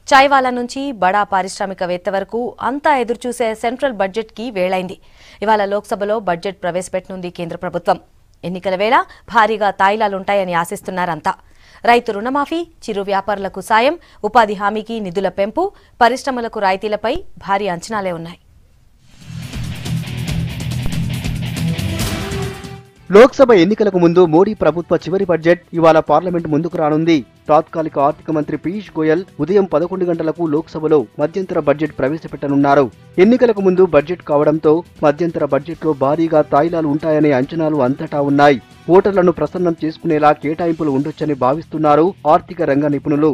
చాయ్వాలా నుంచి బడా పారిశ్రామికవేత్త వరకు అంతా ఎదురుచూసే సెంట్రల్ బడ్జెట్ కి వేళైంది. ఇవాళ లోక్సభలో బడ్జెట్ ప్రవేశపెట్టనుంది కేంద్ర ప్రభుత్వం. ఎన్నికల వేళ భారీగా తాయిలాలుంటాయని ఆశిస్తున్నారంతా. రైతు రుణమాఫీ, చిరు వ్యాపారులకు సాయం, ఉపాధి హామీకి నిధుల పెంపు, పరిశ్రమలకు రాయితీలపై భారీ అంచనాలే ఉన్నాయి. లోక్సభ ఎన్నికలకు ముందు మోడీ ప్రభుత్వ చివరి బడ్జెట్ ఇవాళ పార్లమెంట్ ముందుకు రానుంది. తాత్కాలిక ఆర్థిక మంత్రి పీయూష్ గోయల్ ఉదయం 11 గంటలకు లోక్సభలో మధ్యంతర బడ్జెట్ ప్రవేశపెట్టనున్నారు. ఎన్నికలకు ముందు బడ్జెట్ కావడంతో మధ్యంతర బడ్జెట్లో భారీగా తాయిలాలు ఉంటాయనే అంచనాలు అంతటా ఉన్నాయి. ఓటర్లను ప్రసన్నం చేసుకునేలా కేటాయింపులు ఉండొచ్చని భావిస్తున్నారు ఆర్థిక రంగ నిపుణులు.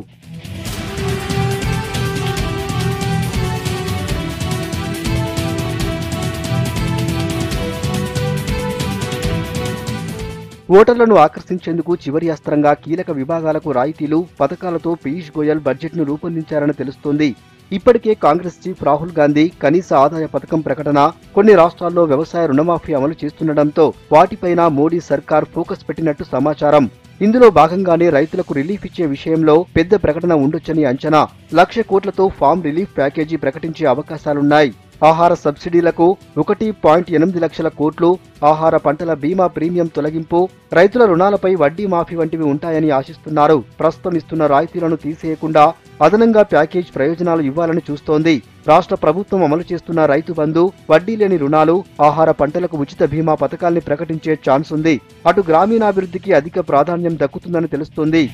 ఓటర్లను ఆకర్షించేందుకు చివరి అస్త్రంగా కీలక విభాగాలకు రాయితీలు, పథకాలతో పీయూష్ గోయల్ బడ్జెట్ను రూపొందించారని తెలుస్తోంది. ఇప్పటికే కాంగ్రెస్ చీఫ్ రాహుల్ గాంధీ కనీస ఆదాయ పథకం ప్రకటన, కొన్ని రాష్ట్రాల్లో వ్యవసాయ రుణమాఫీ అమలు చేస్తుండటంతో వాటిపైన మోడీ సర్కార్ ఫోకస్ పెట్టినట్టు సమాచారం. ఇందులో భాగంగానే రైతులకు రిలీఫ్ ఇచ్చే విషయంలో పెద్ద ప్రకటన ఉండొచ్చని అంచనా. 1,00,000 కోట్లతో ఫార్మ్ రిలీఫ్ ప్యాకేజీ ప్రకటించే అవకాశాలున్నాయి. ఆహార సబ్సిడీలకు 1.8 లక్షల కోట్లు, ఆహార పంటల బీమా ప్రీమియం తొలగింపు, రైతుల రుణాలపై వడ్డీ మాఫీ వంటివి ఉంటాయని ఆశిస్తున్నారు. ప్రస్తుతం ఇస్తున్న రాయితీలను తీసేయకుండా అదనంగా ప్యాకేజ్ ప్రయోజనాలు ఇవ్వాలని చూస్తోంది. రాష్ట్ర ప్రభుత్వం అమలు చేస్తున్న రైతు బంధు, వడ్డీ లేని రుణాలు, ఆహార పంటలకు ఉచిత బీమా పథకాల్ని ప్రకటించే ఛాన్స్ ఉంది. అటు గ్రామీణాభివృద్ధికి అధిక ప్రాధాన్యం దక్కుతుందని తెలుస్తోంది.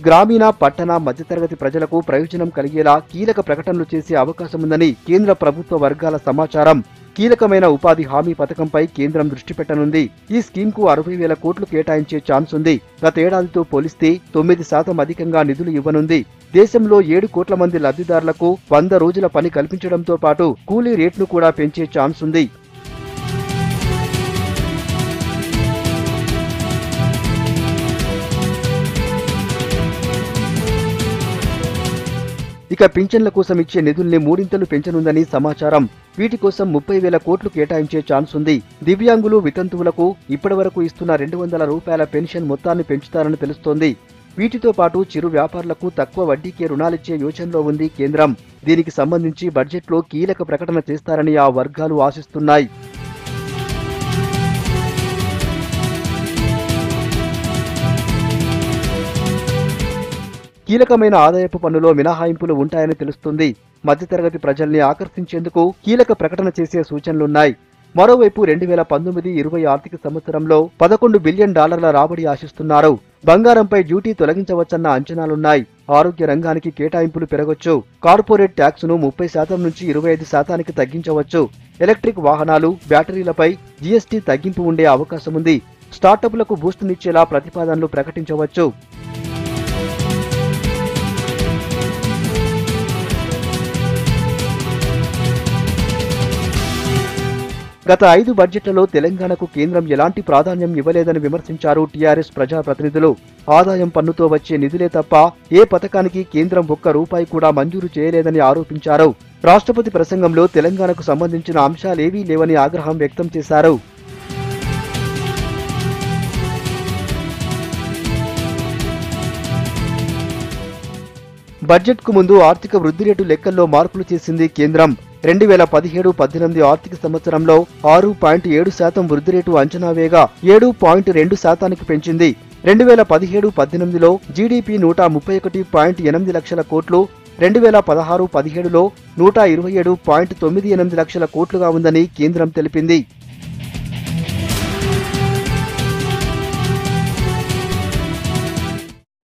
గ్రామీణ, పట్టణ, మధ్యతరగతి ప్రజలకు ప్రయోజనం కలిగేలా కీలక ప్రకటనలు చేసే అవకాశముందని కేంద్ర ప్రభుత్వ వర్గాల సమాచారం. కీలకమైన ఉపాధి హామీ పథకంపై కేంద్రం దృష్టి పెట్టనుంది. ఈ స్కీమ్కు 60,000 కోట్లు కేటాయించే ఛాన్స్ ఉంది. గతేడాదితో పోలిస్తే 9% అధికంగా నిధులు ఇవ్వనుంది. దేశంలో 7 కోట్ల మంది లబ్ధిదారులకు 100 రోజుల పని కల్పించడంతో పాటు కూలీ రేట్ను కూడా పెంచే ఛాన్స్ ఉంది. ఇక పింఛన్ల కోసం ఇచ్చే నిధుల్ని 3 పెంచనుందని సమాచారం. వీటి కోసం 30,000 కోట్లు కేటాయించే ఛాన్స్ ఉంది. దివ్యాంగులు, వితంతువులకు ఇప్పటివరకు ఇస్తున్న 200 రూపాయల పెన్షన్ మొత్తాన్ని పెంచుతారని తెలుస్తోంది. వీటితో పాటు చిరు వ్యాపారులకు తక్కువ వడ్డీకే రుణాలిచ్చే యోచనలో ఉంది కేంద్రం. దీనికి సంబంధించి బడ్జెట్లో కీలక ప్రకటన చేస్తారని ఆ వర్గాలు ఆశిస్తున్నాయి. కీలకమైన ఆదాయపు పన్నులో మినహాయింపులు ఉంటాయని తెలుస్తుంది. మధ్యతరగతి ప్రజల్ని ఆకర్షించేందుకు కీలక ప్రకటన చేసే సూచనలున్నాయి. మరోవైపు 2019-20 ఆర్థిక సంవత్సరంలో $11 బిలియన్ రాబడి ఆశిస్తున్నారు. బంగారంపై డ్యూటీ తొలగించవచ్చన్న అంచనాలున్నాయి. ఆరోగ్య రంగానికి కేటాయింపులు పెరగొచ్చు. కార్పొరేట్ ట్యాక్సును 30% నుంచి 25%కి తగ్గించవచ్చు. ఎలక్ట్రిక్ వాహనాలు, బ్యాటరీలపై జీఎస్టీ తగ్గింపు ఉండే అవకాశముంది. స్టార్టప్లకు బూస్టునిచ్చేలా ప్రతిపాదనలు ప్రకటించవచ్చు. గత 5 బడ్జెట్లలో తెలంగాణకు కేంద్రం ఎలాంటి ప్రాధాన్యం ఇవ్వలేదని విమర్శించారు టీఆర్ఎస్ ప్రజాప్రతినిధులు. ఆదాయం పన్నుతో వచ్చే నిధులే తప్ప ఏ పథకానికి కేంద్రం ₹1 కూడా మంజూరు చేయలేదని ఆరోపించారు. రాష్ట్రపతి ప్రసంగంలో తెలంగాణకు సంబంధించిన అంశాలేవీ లేవని ఆగ్రహం వ్యక్తం చేశారు. బడ్జెట్కు ముందు ఆర్థిక వృద్ధి రేటు లెక్కల్లో మార్పులు చేసింది కేంద్రం. 2017-18 ఆర్థిక సంవత్సరంలో 6.7% వృద్ధి రేటు అంచనా వేగా 7.2%కి పెంచింది. 2017-18లో జీడీపీ 131.8 లక్షల కోట్లు, 2016-17లో 127.98 లక్షల కోట్లుగా ఉందని కేంద్రం తెలిపింది.